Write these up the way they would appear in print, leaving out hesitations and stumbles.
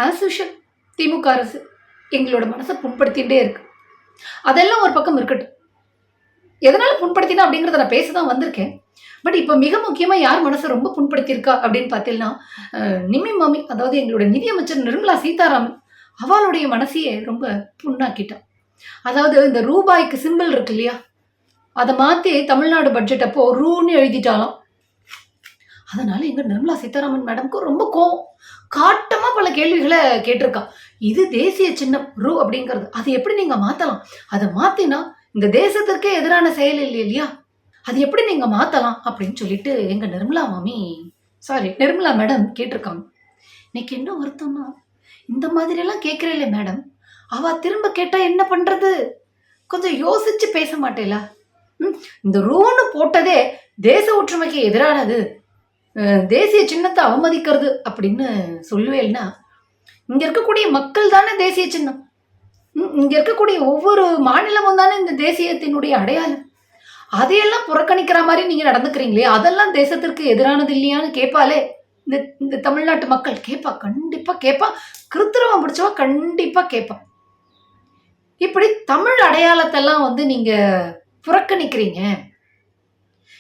As usual திமுக அரசு எங்களோட மனசை புண்படுத்திகிட்டே இருக்கு. அதெல்லாம் ஒரு பக்கம் இருக்கட்டும். எதனால புண்படுத்தினா அப்படிங்கிறத நான் பேச தான் வந்திருக்கேன். பட் இப்போ மிக முக்கியமாக யார் மனசை ரொம்ப புண்படுத்தியிருக்கா அப்படின்னு பார்த்தீங்கன்னா, நிம்மி மாமி, அதாவது எங்களோட நிதியமைச்சர் நிர்மலா சீதாராமன், அவளுடைய மனசையே ரொம்ப புண்ணாக்கிட்டான். அதாவது இந்த ரூபாய்க்கு சிம்பிள் இருக்கு இல்லையா, அதை மாற்றி தமிழ்நாடு பட்ஜெட் அப்போ ரூன்னு எழுதிட்டாலாம். அதனால எங்க நிர்மலா சீதாராமன் மேடம்க்கு ரொம்ப கோவம். காட்டமா பல கேள்விகளை கேட்டிருக்கா. இது தேசிய சின்னம் ரூ அப்படிங்கிறது, அது எப்படி நீங்க மாத்தலாம்? அதை மாத்தினா இந்த தேசத்திற்கே எதிரான செயல் இல்லையா, அது எப்படி நீங்க மாத்தலாம் அப்படின்னு சொல்லிட்டு எங்க நிர்மலா மேடம் கேட்டிருக்காங்க. இன்னைக்கு என்ன வருத்தம்னா, இந்த மாதிரி எல்லாம் கேட்கிறேன் மேடம், அவ திரும்ப கேட்டா என்ன பண்றது? கொஞ்சம் யோசிச்சு பேச மாட்டேல. இந்த ரூன்னு போட்டதே தேச ஒற்றுமைக்கு எதிரானது, தேசிய சின்னத்தை அவமதிக்கிறது அப்படின்னு சொல்லுவேன்னா, இங்க இருக்கக்கூடிய மக்கள் தானே தேசிய சின்னம், இங்க இருக்கக்கூடிய ஒவ்வொரு மாநிலமும் தானே இந்த தேசியத்தினுடைய அடையாளம். அதையெல்லாம் புறக்கணிக்கிற மாதிரி நீங்க நடந்துக்கிறீங்களே, அதெல்லாம் தேசத்திற்கு எதிரானது இல்லையான்னு கேட்பாலே இந்த தமிழ்நாட்டு மக்கள். கேட்பா, கண்டிப்பா கேட்பா. கிருத்திரவம் பிடிச்சவா கண்டிப்பா கேட்பா. இப்படி தமிழ் அடையாளத்தெல்லாம் நீங்க புறக்கணிக்கிறீங்க.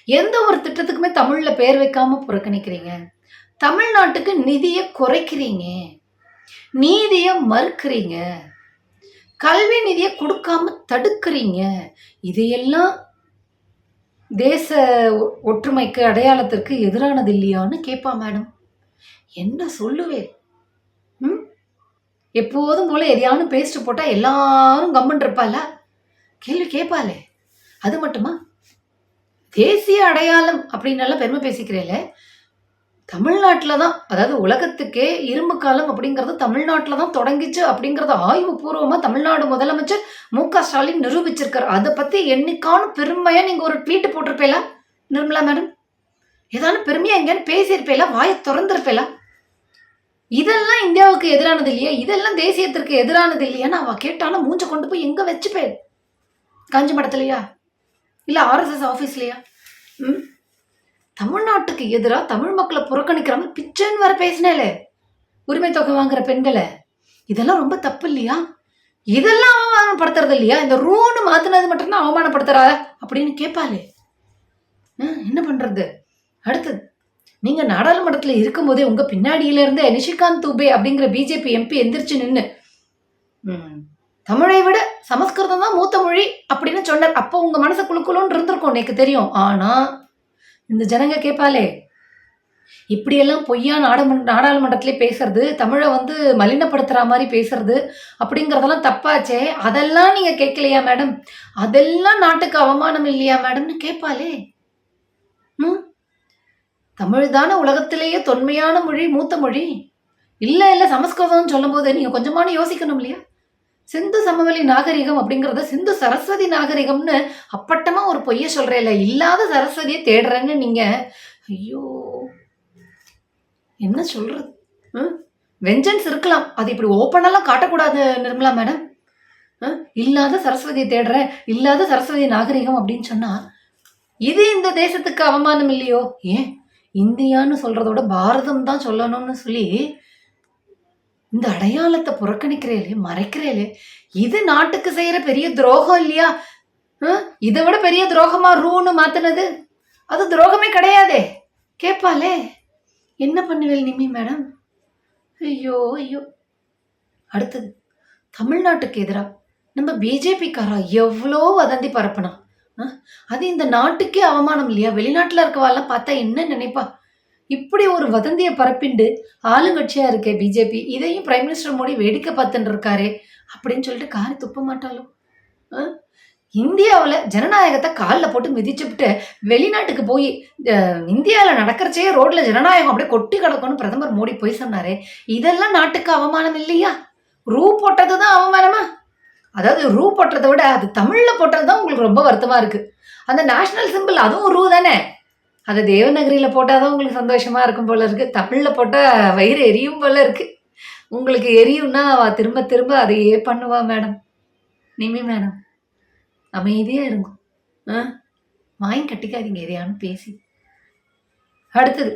எந்த ஒரு திட்டத்துக்குமே தமிழ்ல பேர் வைக்காம புறக்கணிக்கிறீங்க. தமிழ்நாட்டுக்கு நிதியை குறைக்கிறீங்க, நீதியை மறுக்கிறீங்க, கல்வி நிதியை கொடுக்காம தடுக்கிறீங்க. இதையெல்லாம் தேச ஒற்றுமைக்கு அடையாளத்திற்கு எதிரானது இல்லையான்னு கேட்பா மேடம். என்ன சொல்லுவேன்? எப்போதும் போல எதையானு பேசிட்டு போட்டா எல்லாரும் கம்மன் இருப்பால, கேள்வி கேட்பாளே. அது மட்டுமா, தேசிய அடையாளம் அப்படின்னு எல்லாம் பெருமை பேசிக்கிறேல, தமிழ்நாட்டில் தான், அதாவது உலகத்துக்கே இரும்பு காலம் அப்படிங்கிறது தமிழ்நாட்டில் தான் தொடங்கிச்சு அப்படிங்கிறத ஆய்வு பூர்வமாக தமிழ்நாடு முதலமைச்சர் மு.க. ஸ்டாலின் நிரூபிச்சிருக்காரு. அதை பற்றி என்னைக்கானும் பெருமையாக நீங்கள் ஒரு ட்வீட் போட்டிருப்பேலா நிர்மலா மேடம்? ஏதானு பெருமையாக எங்கேன்னு பேசியிருப்பேலா, வாயை திறந்திருப்பேலா? இதெல்லாம் இந்தியாவுக்கு எதிரானது இல்லையா, இதெல்லாம் தேசியத்திற்கு எதிரானது இல்லையான்னு அவள் கேட்டாலும் மூஞ்ச கொண்டு போய் எங்கே வச்சுப்பேன்? காஞ்சி மடத்துலையா, இல்லை ஆர்எஸ்எஸ் ஆஃபீஸ்லையா? தமிழ்நாட்டுக்கு எதிராக தமிழ் மக்களை புறக்கணிக்கிற மாதிரி பிச்சைன்னு வர பேசினேலே, உரிமை தொகை வாங்குற பெண்களை. இதெல்லாம் ரொம்ப தப்பு இல்லையா? இதெல்லாம் அவமானப்படுத்துறது இல்லையா? இந்த ரூன்னு மாத்தினது மட்டும்தான் அவமானப்படுத்துறா அப்படின்னு கேட்பாளே. என்ன பண்றது? அடுத்தது, நீங்க நாடாளுமன்றத்தில் இருக்கும் போதே உங்க பின்னாடியில இருந்த நிஷிகாந்த் துபே அப்படிங்கிற பிஜேபி எம்பி எந்திரிச்சு நின்று தமிழை விட சமஸ்கிருதம் தான் மூத்த மொழி அப்படின்னு சொன்னார். அப்போ உங்க மனசு குழுக்குழுன்னு இருந்திருக்கும், எனக்கு தெரியும். ஆனா இந்த ஜனங்க கேட்பாலே, இப்படியெல்லாம் பொய்யா நாடாளுமன்றத்திலே பேசுறது, தமிழை மலினப்படுத்துற மாதிரி பேசுறது அப்படிங்கிறதெல்லாம் தப்பாச்சே, அதெல்லாம் நீங்க கேட்கலையா மேடம்? அதெல்லாம் நாட்டுக்கு அவமானம் இல்லையா மேடம்னு கேட்பாலே. தமிழ் தானே உலகத்திலேயே தொன்மையான மொழி, மூத்த மொழி. இல்லை சமஸ்கிருதம்னு சொல்லும் போது நீங்க கொஞ்சமான யோசிக்கணும் இல்லையா? சிந்து சமவெளி நாகரிகம் அப்படிங்கிறத சிந்து சரஸ்வதி நாகரிகம்னு அப்பட்டமா ஒரு பொய்ய சொல்றேன். இல்லாத சரஸ்வதியை தேடுறேன்னு நீங்க, ஐயோ என்ன சொல்றது? வெஞ்சன்ஸ் இருக்கலாம், அது இப்படி ஓப்பனெல்லாம் காட்டக்கூடாது நிர்மலா மேடம். இல்லாத சரஸ்வதியை தேடுறேன், இல்லாத சரஸ்வதி நாகரிகம் அப்படின்னு சொன்னா இது இந்த தேசத்துக்கு அவமானம் இல்லையோ? ஏன் இந்தியான்னு சொல்றதோட பாரதம் தான் சொல்லணும்னு சொல்லி இந்த அடையாளத்தை புறக்கணிக்கிறேலே, மறைக்கிறேலே, இது நாட்டுக்கு செய்யற பெரிய துரோகம் இல்லையா? இதை விட பெரிய துரோகமா ரூன்னு மாத்தினது? அது துரோகமே கிடையாதே. கேட்பாலே. என்ன பண்ணுவேல் நிம்மி மேடம்? ஐயோ ஐயோ. அடுத்தது, தமிழ்நாட்டுக்கு எதிராக நம்ம பிஜேபிக்காரா எவ்வளோ வதந்தி பரப்பினா, அது இந்த நாட்டுக்கே அவமானம் இல்லையா? வெளிநாட்டுல இருக்கவாலாம் பார்த்தா என்ன நினைப்பா? இப்படி ஒரு வதந்தியை பரப்பிண்டு ஆளுங்கட்சியா இருக்கே பிஜேபி, இதையும் பிரைம் மினிஸ்டர் மோடி வேடிக்கை பார்த்துட்டு இருக்காரே அப்படின்னு சொல்லிட்டு காரி துப்ப மாட்டாலும்? இந்தியாவில் ஜனநாயகத்தை காலில் போட்டு மிதிச்சுவிட்டு வெளிநாட்டுக்கு போய் இந்தியாவில் நடக்கிறச்சே ரோட்ல ஜனநாயகம் அப்படியே கொட்டி கிடக்கும்னு பிரதமர் மோடி போய் சொன்னாரே, இதெல்லாம் நாட்டுக்கு அவமானம் இல்லையா? ரூ போட்டது தான் அவமானமா? அதாவது ரூ போட்டதை விட அது தமிழ்ல போட்டது தான் உங்களுக்கு ரொம்ப வருத்தமா இருக்கு. அந்த நேஷனல் சிம்பிள் அதுவும் ரூ தானே, அதை தேவநகரியில போட்டாதான் உங்களுக்கு சந்தோஷமா இருக்கும் போல இருக்கு. தமிழ்ல போட்டா வயிறு எரியும் போல இருக்கு. உங்களுக்கு எரியும்னா திரும்ப திரும்ப அதையே பண்ணுவா மேடம். நிமி மேடம் அமைதியா இருக்கும், வாங்கி கட்டிக்காதீங்க எதையானு பேசி. அடுத்தது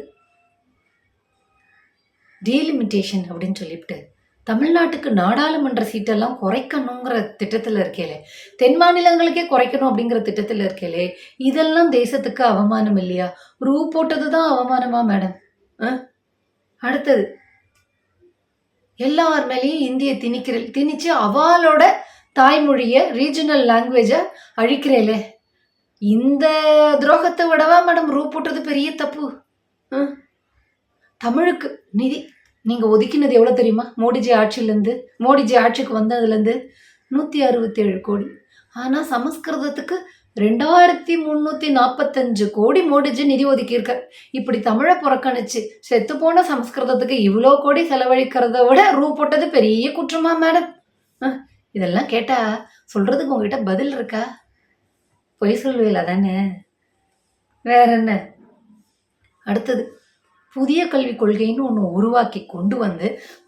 டீலிமிட்டேஷன் அப்படின்னு சொல்லிவிட்டு தமிழ்நாட்டுக்கு நாடாளுமன்ற சீட்டெல்லாம் குறைக்கணுங்கிற திட்டத்தில் இருக்கேளே, தென் மாநிலங்களுக்கே குறைக்கணும் அப்படிங்கிற திட்டத்தில் இருக்கேளே, இதெல்லாம் தேசத்துக்கு அவமானம் இல்லையா? போட்டது தான் அவமானமா மேடம்? அடுத்தது, எல்லார் மேலேயும் இந்திய திணிச்சு அவளோட தாய்மொழிய ரீஜனல் லாங்குவேஜ அழிக்கிறேலே, இந்த துரோகத்தை விடவா மேடம் போட்டது பெரிய தப்பு? தமிழுக்கு நிதி நீங்க ஒதுக்கினது எவ்வளவு தெரியுமா? மோடிஜி ஆட்சிக்கு வந்ததுலேருந்து 167 கோடி. ஆனா சமஸ்கிருதத்துக்கு 2345 கோடி மோடிஜி நிதி ஒதுக்கியிருக்கார். இப்படி தமிழை புறக்கணிச்சு செத்து போன சமஸ்கிருதத்துக்கு இவ்வளோ கோடி செலவழிக்கிறத விட போட்டது பெரிய குற்றமா மேடம்? இதெல்லாம் கேட்டா சொல்றதுக்கு உங்ககிட்ட பதில் இருக்கா? பொய் சொல்வேல தானே, வேற என்ன? அடுத்தது, புதிய கல்விக் கொள்கைன்னு ஒன்று உருவாக்கி கொண்டு வந்து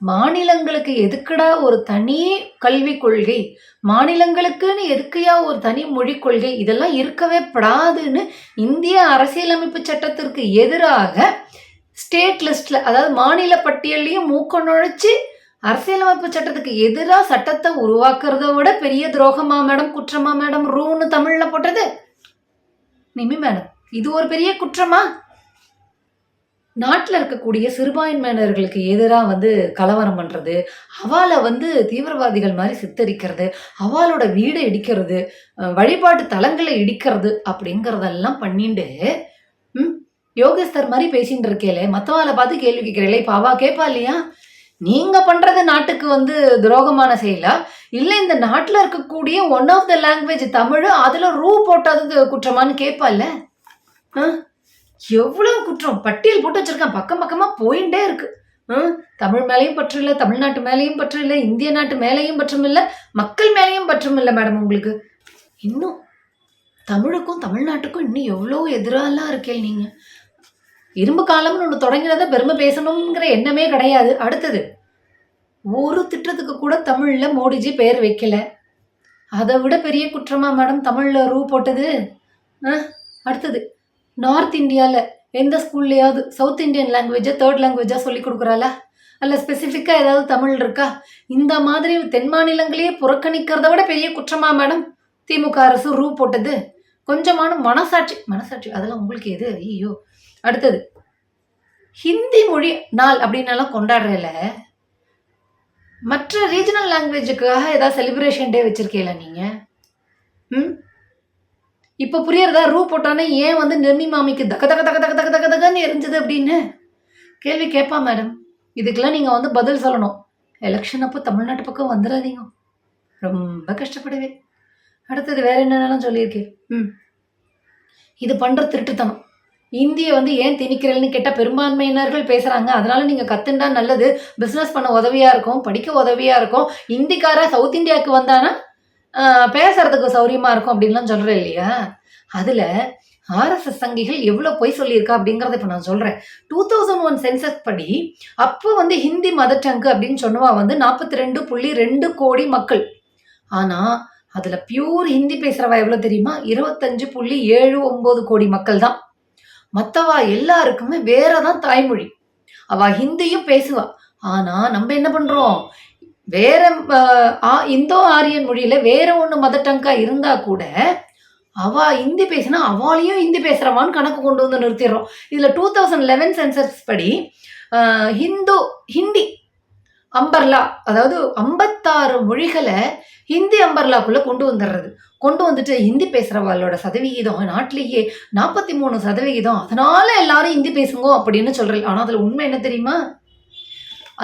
மாநிலங்களுக்கு எதுக்குடா ஒரு தனி கல்விக் கொள்கை, மாநிலங்களுக்குன்னு எதுக்கையா ஒரு தனி மொழிக் கொள்கை, இதெல்லாம் இருக்கவே படாதுன்னு இந்திய அரசியலமைப்பு சட்டத்திற்கு எதிராக ஸ்டேட் லிஸ்ட்ல, அதாவது மாநில பட்டியலையும் மூக்க நுழைச்சு அரசியலமைப்பு சட்டத்துக்கு எதிராக சட்டத்தை உருவாக்குறத விட பெரிய துரோகமா மேடம், குற்றமா மேடம் ரூன்னு தமிழ்ல போட்டது? நிமி மேடம், இது ஒரு பெரிய குற்றமா? நாட்டில் இருக்கக்கூடிய சிறுபான்மையினர்களுக்கு எதிராக கலவரம் பண்ணுறது, அவளை தீவிரவாதிகள் மாதிரி சித்தரிக்கிறது, அவளோட வீடை இடிக்கிறது, வழிபாட்டு தலங்களை இடிக்கிறது அப்படிங்கிறதெல்லாம் பண்ணிட்டு யோகேஸ்தர் மாதிரி பேசிட்டு இருக்கேலே, மற்றவாளை பார்த்து கேள்வி கேட்கிறீங்களே, இப்போ அவா கேட்பா இல்லையா? நீங்க பண்றது நாட்டுக்கு துரோகமான செயலா, இல்லை இந்த நாட்டில் இருக்கக்கூடிய one of the language Tamil, அதுல போட்டது குற்றமானு கேட்பால? எவ்வளவு குற்றம் பட்டியல் போட்டு வச்சிருக்கான், பக்கம் பக்கமா போயிட்டே இருக்கு. தமிழ் மேலேயும் பற்று இல்லை, தமிழ்நாட்டு மேலேயும் பற்று இல்லை, இந்திய நாட்டு மேலேயும் பற்றும் இல்லை, மக்கள் மேலேயும் பற்றும் இல்லை மேடம். உங்களுக்கு இன்னும் தமிழுக்கும் தமிழ்நாட்டுக்கும் இன்னும் எவ்வளோ எதிராலாம் இருக்கேன் நீங்க. இரும்பு காலம்னு ஒன்று தொடங்கினதை பெருமை பேசணுங்கிற எண்ணமே கிடையாது. அடுத்தது, ஒரு திட்டத்துக்கு கூட தமிழ்ல மோடிஜி பெயர் வைக்கல, அதை விட பெரிய குற்றமா மேடம் தமிழ்ல போட்டது? அடுத்தது, நார்த் இந்தியாவில் எந்த ஸ்கூல்லையாவது சவுத் இந்தியன் லாங்குவேஜை தேர்ட் லாங்குவேஜாக சொல்லி கொடுக்குறாளா? அல்ல ஸ்பெசிஃபிக்காக ஏதாவது தமிழ் இருக்கா? இந்த மாதிரி தென் மாநிலங்களையே புறக்கணிக்கிறத விட பெரிய குற்றமா மேடம் திமுக அரசு போட்டது? கொஞ்சமான மனசாட்சி அதெல்லாம் உங்களுக்கு எது? ஐயோ. அடுத்தது, ஹிந்தி மொழி நாள் அப்படின்னலாம் கொண்டாடுறல, மற்ற ரீஜனல் லாங்குவேஜுக்காக ஏதாவது செலிப்ரேஷன் டே வச்சிருக்கீங்களா நீங்க? இப்போ புரியறதா? போட்டானே ஏன் நிர்மி மாமிக்கு தக தக தக தக தக தக தகன்னு எரிஞ்சது அப்படின்னு கேள்வி கேட்பா மேடம். இதுக்கெல்லாம் நீங்க பதில் சொல்லணும். எலெக்ஷன் அப்போ தமிழ்நாட்டு பக்கம் வந்துடாதீங்க, ரொம்ப கஷ்டப்படுவேன். அடுத்தது வேற என்னென்னலாம் சொல்லியிருக்கேன். இது பண்ற திருட்டுத்தனம். இந்தியை ஏன் திணிக்கிறேன்னு கேட்டால் பெரும்பான்மையினர்கள் பேசுகிறாங்க, அதனால நீங்கள் கற்றுண்டா நல்லது, பிஸ்னஸ் பண்ண உதவியாக இருக்கும், படிக்க உதவியாக இருக்கும், இந்திக்கார சவுத் இந்தியாவுக்கு வந்தானா பேசுறதுக்கு சௌரியமாக இருக்கும் அப்படின்லாம் சொல்கிறேன் இல்லையா? அதில் ஆர்எஸ்எஸ் சங்கிகள் எவ்வளோ பொய் சொல்லியிருக்கா அப்படிங்கிறத இப்போ நான் சொல்கிறேன். 2001 சென்சஸ் படி அப்போ ஹிந்தி மதர் டங்கு அப்படின்னு சொன்னவா 42.2 கோடி மக்கள். ஆனால் அதில் பியூர் ஹிந்தி பேசுகிறவா எவ்வளோ தெரியுமா? 25.79 கோடி மக்கள் தான். மற்றவா எல்லாருக்குமே வேறதான் தாய்மொழி. அவ ஹிந்தியும் பேசுவா. ஆனா நம்ம என்ன பண்றோம், வேற இந்தோ ஆரியன் மொழியில வேற ஒண்ணு மதர் டங்கா இருந்தா கூட அவ ஹிந்தி பேசினா அவளையும் ஹிந்தி பேசுறவான்னு கணக்கு கொண்டு நிறுத்திடுறோம். இதுல 2011 சென்சஸ் படி ஹிந்தி அம்பர்லா, அதாவது 56 மொழிகளை ஹிந்தி அம்பர்லாக்குள்ள கொண்டு வந்துட்டு ஹிந்தி பேசுறவங்களோட சதவிகிதம் நாட்டிலேயே 43%. அதனால எல்லாரும் ஹிந்தி பேசுங்க அப்படின்னு சொல்றேன். ஆனா அதுல உண்மை என்ன தெரியுமா?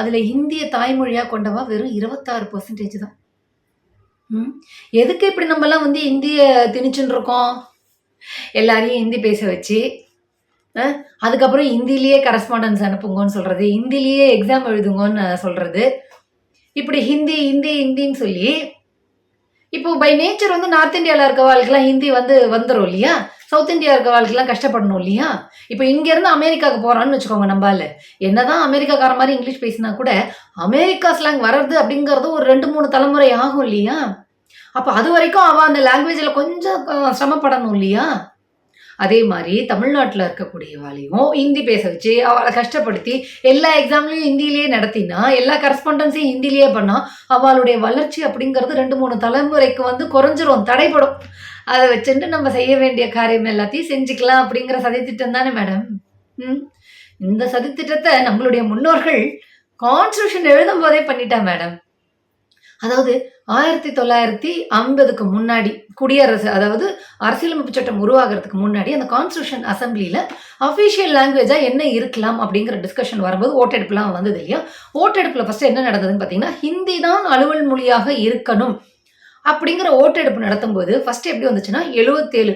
அதுல இந்திய தாய்மொழியா கொண்டவா வெறும் 26% தான். எதுக்கு இப்படி நம்ம எல்லாம் இந்திய திணிச்சுன்னு இருக்கோம்? எல்லாரையும் ஹிந்தி பேச வச்சு அதுக்கப்புறம் ஹிந்திலேயே கரஸ்பாண்டன்ஸ் அனுப்புங்கன்னு சொல்றது, ஹிந்திலேயே எக்ஸாம் எழுதுங்கன்னு சொல்றது, இப்படி ஹிந்தின்னு சொல்லி இப்போ பை நேச்சர் நார்த் இந்தியாவில் இருக்க வாழ்க்கைலாம் ஹிந்தி வந்துடும் இல்லையா? சவுத் இந்தியா இருக்க வாழ்க்கைலாம் கஷ்டப்படணும் இல்லையா? இப்போ இங்கேருந்து அமெரிக்காவுக்கு போகிறான்னு வச்சுக்கோங்க, நம்மளால என்னதான் அமெரிக்காக்கார மாதிரி இங்கிலீஷ் பேசினா கூட அமெரிக்கா ஸ்லாங் வர்றது அப்படிங்கிறது ஒரு 2-3 தலைமுறை ஆகும் இல்லையா? அப்போ அது வரைக்கும் அவள் அந்த லாங்குவேஜில் கொஞ்சம் சிரமப்படணும் இல்லையா? அதே மாதிரி தமிழ்நாட்டில் இருக்கக்கூடியவாளையும் ஹிந்தி பேச வச்சு அவளை கஷ்டப்படுத்தி எல்லா எக்ஸாம்லையும் ஹிந்திலேயே நடத்தினா, எல்லா கரஸ்பாண்டன்ஸையும் ஹிந்திலேயே பண்ணா, அவளுடைய வளர்ச்சி அப்படிங்கிறது 2-3 தலைமுறைக்கு வந்து குறைஞ்சிரும், தடைப்படும். அதை வச்சுட்டு நம்ம செய்ய வேண்டிய காரியம் எல்லாத்தையும் செஞ்சுக்கலாம் அப்படிங்கிற சதித்திட்டம் தானே மேடம். இந்த சதித்திட்டத்தை நம்மளுடைய முன்னோர்கள் கான்ஸ்டியூஷன் எழுதும் போதே பண்ணிட்டா மேடம். அதாவது 1950க்கு முன்னாடி குடியரசு, அதாவது அரசியலமைப்பு சட்டம் உருவாகிறதுக்கு முன்னாடி அந்த கான்ஸ்டியூஷன் அசம்பிளியில் அஃபிஷியல் லாங்குவேஜா என்ன இருக்கலாம் அப்படிங்கிற டிஸ்கஷன் வரும்போது ஓட்டெடுப்புலாம் வந்தது இல்லையா. ஓட்டெடுப்பில் ஃபர்ஸ்ட் என்ன நடந்ததுன்னு பார்த்தீங்கன்னா, ஹிந்தி தான் அலுவல் மொழியாக இருக்கணும் அப்படிங்கிற ஓட்டெடுப்பு நடத்தும் போது ஃபர்ஸ்ட் எப்படி வந்துச்சுன்னா 77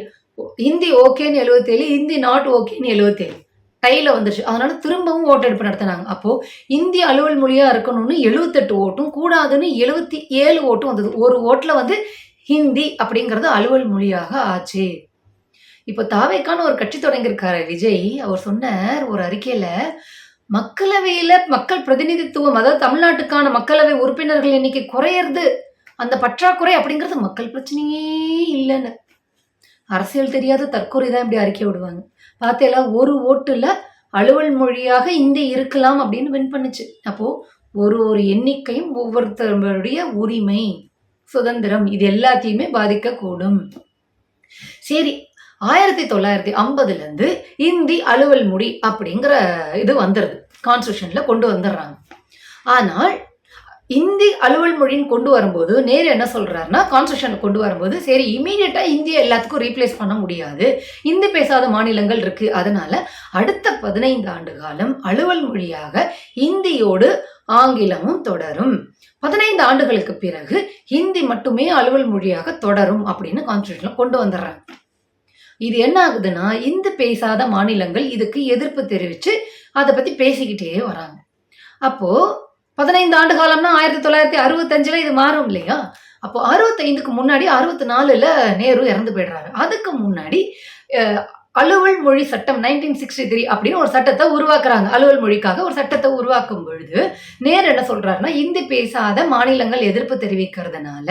ஹிந்தி ஓகேன்னு 77, ஹிந்தி நாட் ஓகேன்னு 77 டைல வந்துருச்சு. அதனால திரும்பவும் ஓட்டெடுப்பு நடத்தினாங்க. அப்போ இந்திய அலுவல் மொழியா இருக்கணும்னு 78 ஓட்டும், கூடாதுன்னு 77 ஓட்டும் வந்தது. ஒரு ஓட்டுல வந்து ஹிந்தி அப்படிங்கிறது அலுவல் மொழியாக ஆச்சு. இப்போ தாவேக்கான ஒரு கட்சி தொடங்கியிருக்காரு விஜய். அவர் சொன்னார் ஒரு அறிக்கையில, மக்களவையில மக்கள் பிரதிநிதித்துவம், அதாவது தமிழ்நாட்டுக்கான மக்களவை உறுப்பினர்கள் எண்ணிக்கை குறையிறது, அந்த பற்றாக்குறை அப்படிங்கிறது மக்கள் பிரச்சனையே இல்லைன்னு. அரசியல் தெரியாத தற்கொலை தான் இப்படி அறிக்கை விடுவாங்க. பார்த்தேல, ஒரு ஓட்டுல அலுவல் மொழியாக இந்தி இருக்கலாம் அப்படின்னு வின் பண்ணுச்சு. அப்போ ஒரு எண்ணிக்கையும் ஒவ்வொருத்தருடைய உரிமை, சுதந்திரம், இது எல்லாத்தையுமே பாதிக்கக்கூடும். சரி, 1950ல இருந்து இந்தி அலுவல் மொழி அப்படிங்கிற இது வந்துடுது, கான்ஸ்டியூஷன்ல கொண்டு வந்துடுறாங்க. ஆனால் இந்தி அலுவல் மொழின்னு கொண்டு வரும்போது நேரு என்ன சொல்றாருன்னா, கான்ஸ்டியூஷனை கொண்டு வரும்போது சரி இமீடியட்டா இந்திய எல்லாத்துக்கும் ரீப்ளேஸ் பண்ண முடியாது, இந்தி பேசாத மாநிலங்கள் இருக்கு, அதனால அடுத்த 15 ஆண்டு காலம் அலுவல் மொழியாக இந்தியோடு ஆங்கிலமும் தொடரும், 15 ஆண்டுகளுக்கு பிறகு ஹிந்தி மட்டுமே அலுவல் மொழியாக தொடரும் அப்படின்னு கான்ஸ்டியூஷன்ல கொண்டு வந்துடுறாங்க. இது என்ன ஆகுதுன்னா, இந்தி பேசாத மாநிலங்கள் இதுக்கு எதிர்ப்பு தெரிவிச்சு அதை பத்தி பேசிக்கிட்டே வராங்க. அப்போ 15 ஆண்டு காலம்னா 1965ல இது மாறும் இல்லையா. அப்போ 65க்கு முன்னாடி 64ல நேரு இறந்து போயிடுறாரு. அதுக்கு முன்னாடி அலுவல் மொழி சட்டம் 1963 அப்படின்னு ஒரு சட்டத்தை உருவாக்குறாங்க. அலுவல் மொழிக்காக ஒரு சட்டத்தை உருவாக்கும் பொழுது நேரு என்ன சொல்றாருன்னா, இந்தி பேசாத மாநிலங்கள் எதிர்ப்பு தெரிவிக்கிறதுனால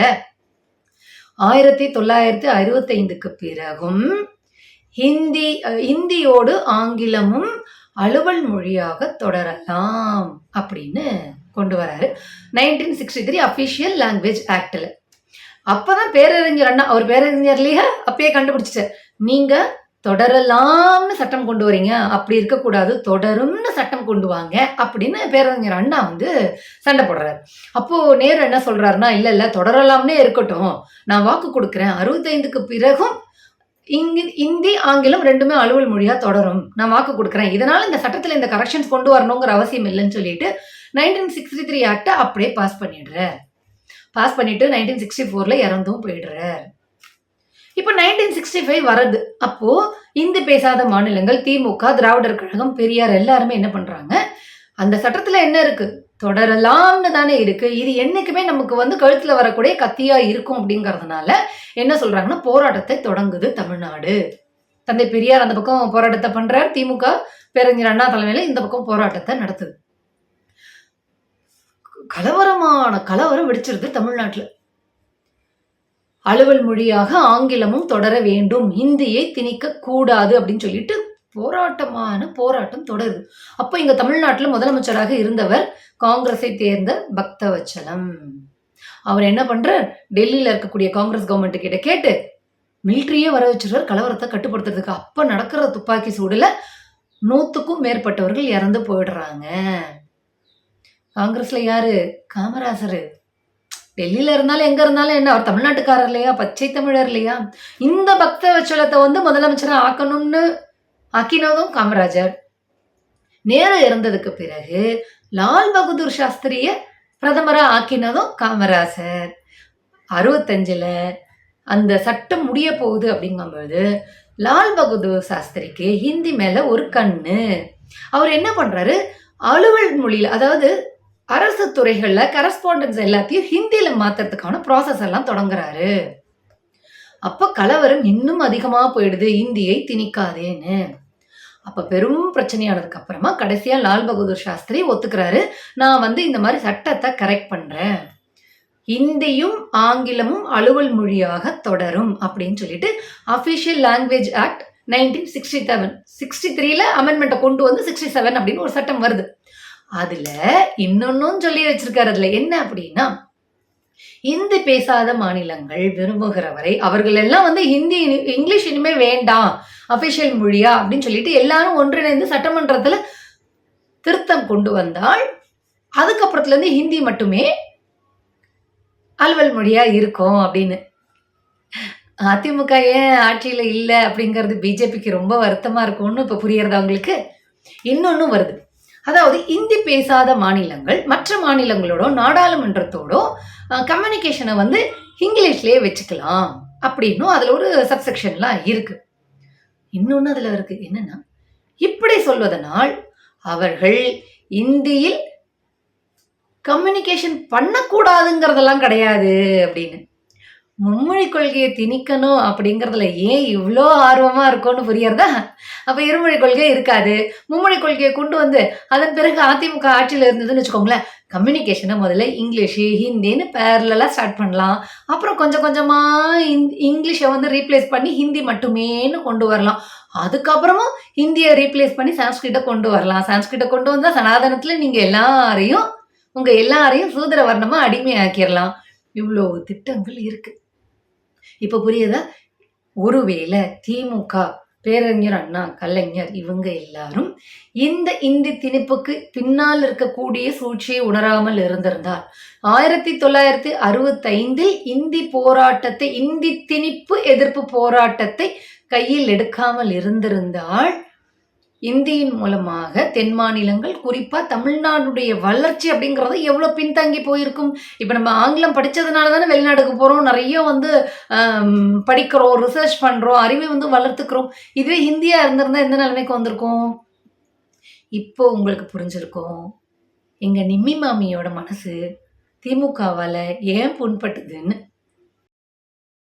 1965க்கு பிறகும் இந்தியோடு ஆங்கிலமும் அலுவல் மொழியாக தொடரலாம் அப்படின்னு கொண்டு வராரு 1963 அபிஷியல் லாங்குவேஜ் ஆக்ட்ல. அப்பதான் பேரறிஞர் அண்ணா, அவர் பேரறிஞர் இல்லையா, அப்பயே கண்டுபிடிச்சிட்டார், நீங்க தொடரலாம்னு சட்டம் கொண்டு வரீங்க, அப்படி இருக்கக்கூடாது, தொடரும்னு சட்டம் கொண்டு வாங்க அப்படின்னு பேரறிஞர் அண்ணா வந்து சண்டை போடுறாரு. அப்போ நேரு என்ன சொல்றாருன்னா, இல்ல தொடரலாம்னே இருக்கட்டும், நான் வாக்கு கொடுக்குறேன், 65க்கு பிறகும் இந்தி ஆங்கிலம் ரெண்டுமே அலுவல் மொழியா தொடரும், நான் வாக்கு கொடுக்குறேன், இதனால இந்த சட்டத்துல இந்த கரெக்ஷன்ஸ் கொண்டு வரணுங்கிற அவசியம் இல்லைன்னு சொல்லிட்டு 1963 ஆக்ட அப்படியே பாஸ் பண்ணிட்டு 1964ல இறந்தும் போயிடுறார். இப்போ 1965 வருது. அப்போ இந்தி பேசாத மாநிலங்கள், திமுக, திராவிடர் கழகம், பெரியார் எல்லாருமே என்ன பண்றாங்க, அந்த சட்டத்துல என்ன இருக்கு, தொடரலாம்னு தானே இருக்கு, இது என்னைக்குமே நமக்கு வந்து கழுத்துல வரக்கூடிய கத்தியா இருக்கும் அப்படிங்கறதுனால என்ன சொல்றாங்கன்னா, போராட்டத்தை தொடங்குது தமிழ்நாடு. தந்தை பெரியார் அந்த பக்கம் போராட்டத்தை பண்றார், திமுக பேரறிஞர் அண்ணா தலைமையில இந்த பக்கம் போராட்டத்தை நடத்துது. கலவரம் வெடிச்சிருது தமிழ்நாட்டுல. அலுவல் மொழியாக ஆங்கிலமும் தொடர வேண்டும், இந்தியை திணிக்க கூடாது அப்படின்னு சொல்லிட்டு போராட்டம் தொடருது. அப்போ இங்க தமிழ்நாட்டுல முதலமைச்சராக இருந்தவர் காங்கிரஸை தேர்ந்த பக்தவச்சலம். அவர் என்ன பண்றார், டெல்லியில இருக்கக்கூடிய காங்கிரஸ் கவர்மெண்ட் கிட்ட கேட்டு மிலிட்டரியே வர வச்சிருவார் கலவரத்தை கட்டுப்படுத்துறதுக்கு. அப்ப நடக்கிற துப்பாக்கி சூடுல 100க்கும் மேற்பட்டவர்கள் இறந்து போயிடுறாங்க. காங்கிரஸ்ல யாரு, காமராசர். டெல்லியில இருந்தாலும் எங்க இருந்தாலும் என்ன, அவர் தமிழ்நாட்டுக்காரர் இல்லையா, பச்சை தமிழர் இல்லையா. இந்த பக்தவச்சலத்தை வந்து முதலமைச்சரா ஆக்கினதும் காமராஜர். நேரு இறந்ததுக்கு பிறகு லால் பகதூர் சாஸ்திரிய பிரதமரா ஆக்கினதும் காமராசர். 65ல அந்த சட்டம் முடிய போகுது அப்படிங்கும்போது லால் பகதூர் சாஸ்திரிக்கு ஹிந்தி மேல ஒரு கண்ணு. அவர் என்ன பண்றாரு, அலுவல் மொழியில, அதாவது அரசு துறைகள்ல கரஸ்பாண்டன்ஸ் எல்லாத்தையும் ஹிந்தியில மாத்துறதுக்கான ப்ராசஸ் எல்லாம் தொடங்குறாரு. அப்ப கலவரம் இன்னும் அதிகமா போயிடுது, இந்தியை திணிக்காதேன்னு. அப்ப பெரும் பிரச்சனையானதுக்கு அப்புறமா கடைசியா லால் பகதூர் சாஸ்திரி ஒத்துக்கிறாரு, நான் வந்து இந்த மாதிரி சட்டத்தை கரெக்ட் பண்றேன், ஹிந்தியும் ஆங்கிலமும் அலுவல் மொழியாக தொடரும் அப்படின்னு சொல்லிட்டு அபிஷியல் லாங்குவேஜ் ஆக்ட் 1967 63ல அமெண்ட்மெண்ட்டை கொண்டு வந்து 67 அப்படின்னு ஒரு சட்டம் வருது. அதுல இன்னொன்னும் சொல்லி வச்சிருக்காரு. அதுல என்ன அப்படின்னா, இந்தி பேசாத மாநிலங்கள் விரும்புகிற வரை அவர்கள் எல்லாம் வந்து ஹிந்தி இங்கிலீஷ் இனிமே வேண்டாம் அபிஷியல் மொழியா அப்படின்னு சொல்லிட்டு எல்லாரும் ஒன்றிணைந்து சட்டமன்றத்துல திருத்தம் கொண்டு வந்தால் அதுக்கப்புறத்துல இருந்து ஹிந்தி மட்டுமே அலுவல் மொழியா இருக்கும் அப்படின்னு. அதிமுக ஏன் ஆட்சியில இல்ல அப்படிங்கிறது பிஜேபிக்கு ரொம்ப வருத்தமா இருக்கும்னு இப்ப புரியறதா உங்களுக்கு? இன்னொன்னும் வருது. அதாவது இந்தி பேசாத மாநிலங்கள் மற்ற மாநிலங்களோட நாடாளுமன்றத்தோட கம்யூனிகேஷனை வந்து இங்கிலீஷ்லயே வச்சுக்கலாம் அப்படின்னும் அதுல ஒரு சப்செக்ஷன்லாம் இருக்கு. இன்னொன்னு அதுல இருக்கு என்னன்னா, இப்படி சொல்வதனால் அவர்கள் இந்தியில் கம்யூனிகேஷன் பண்ணக்கூடாதுங்கிறதெல்லாம் கிடையாது அப்படின்னு. மும்மொழி கொள்கையை திணிக்கணும் அப்படிங்கிறதுல ஏன் இவ்வளோ ஆர்வமா இருக்கும்னு புரியறதா? அப்ப இருமொழி கொள்கை இருக்காது. மும்மொழி கொள்கையை கொண்டு வந்து அதன் பிறகு அதிமுக ஆட்சியில் இருந்ததுன்னு வச்சுக்கோங்களேன், கம்யூனிகேஷனை முதல்ல இங்கிலீஷு ஹிந்தின்னு பேரலா ஸ்டார்ட் பண்ணலாம். அப்புறம் கொஞ்சம் கொஞ்சமா இங்கிலீஷை வந்து ரீப்ளேஸ் பண்ணி ஹிந்தி மட்டுமேன்னு கொண்டு வரலாம். அதுக்கப்புறமும் ஹிந்தியை ரீப்ளேஸ் பண்ணி சான்ஸ்கிரிட்டை கொண்டு வரலாம். சான்ஸ்கிரிட்டை கொண்டு வந்தா சனாதனத்துல நீங்க உங்க எல்லாரையும் சூத்திர வர்ணமா அடிமையாக்கிடலாம். இவ்வளோ திட்டங்கள் இருக்கு. இப்ப புரியுதா? ஒருவேளை திமுக, பேரறிஞர் அண்ணா, கலைஞர் இவங்க எல்லாரும் இந்த இந்தி திணிப்புக்கு பின்னால் இருக்கக்கூடிய சூழ்ச்சியை உணராமல் இருந்திருந்தால் 1965 இந்தி திணிப்பு எதிர்ப்பு போராட்டத்தை கையில் எடுக்காமல் இருந்திருந்தால் இந்தியின் மூலமாக தென் மாநிலங்கள் குறிப்பா தமிழ்நாடுடைய வளர்ச்சி அப்படிங்கிறது எவ்வளவு பின்தங்கி போயிருக்கும். இப்ப நம்ம ஆங்கிலம் படிச்சதுனால தானே வெளிநாடுக்கு போறோம், நிறைய வந்து படிக்கிறோம், ரிசர்ச் பண்றோம், அறிவை வந்து வளர்த்துக்கிறோம். இதுவே ஹிந்தியா இருந்திருந்தா எந்த நிலைமைக்கு வந்திருக்கும்? இப்போ உங்களுக்கு புரிஞ்சிருக்கும் எங்க நிம்மி மாமியோட மனசு திமுகவால ஏன் புண்பட்டுதுன்னு.